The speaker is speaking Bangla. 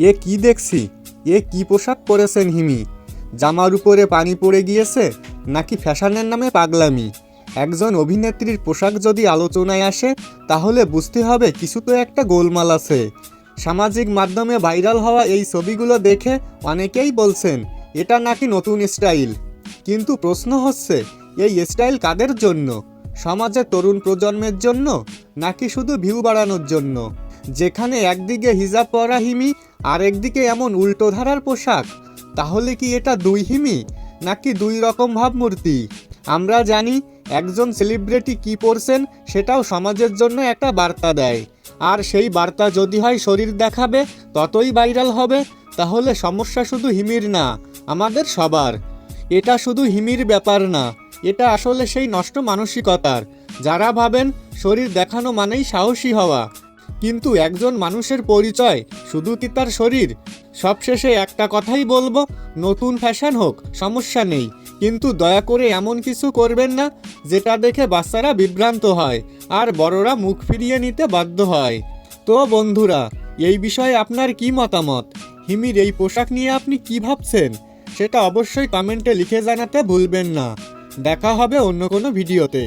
এ কি দেখছি? এ কি পোশাক পরেছেন হিমি? জামার উপরে পানি পড়ে গিয়েছে নাকি ফ্যাশনের নামে পাগলামি? একজন অভিনেত্রীর পোশাক যদি আলোচনায় আসে তাহলে বুঝতে হবে কিছু তো একটা গোলমাল আছে। সামাজিক মাধ্যমে ভাইরাল হওয়া এই ছবিগুলো দেখে অনেকেই বলছেন এটা নাকি নতুন স্টাইল। কিন্তু প্রশ্ন হচ্ছে, এই স্টাইল কাদের জন্য? সমাজের তরুণ প্রজন্মের জন্য নাকি শুধু ভিউ বাড়ানোর জন্য? যেখানে একদিকে হিজাব পরা হিমি আর একদিকে এমন উল্টো ধারার পোশাক, তাহলে কি এটা দুই হিমি নাকি দুই রকম ভাবমূর্তি? আমরা জানি একজন সেলিব্রিটি কি পরছেন সেটাও সমাজের জন্য একটা বার্তা দেয়, আর সেই বার্তা যদি হয় শরীর দেখাবে ততই ভাইরাল হবে। তাহলে সমস্যা শুধু হিমির না, আমাদের সবার। এটা শুধু হিমির ব্যাপার না, এটা আসলে সেই নষ্ট মানসিকতার, যারা ভাবেন শরীর দেখানো মানেই সাহসী হওয়া। কিন্তু একজন মানুষের পরিচয় শুধু কি তার শরীর? সবশেষে একটা কথাই বলবো, নতুন ফ্যাশন হোক সমস্যা নেই, কিন্তু দয়া করে এমন কিছু করবেন না যেটা দেখে বাচ্চারা বিভ্রান্ত হয় আর বড়রা মুখ ফিরিয়ে নিতে বাধ্য হয়। তো বন্ধুরা, এই বিষয়ে আপনার কি মতামত? হিমির এই পোশাক নিয়ে আপনি কি ভাবছেন সেটা অবশ্যই কমেন্টে লিখে জানাতে ভুলবেন না। দেখা হবে অন্য কোনো ভিডিওতে।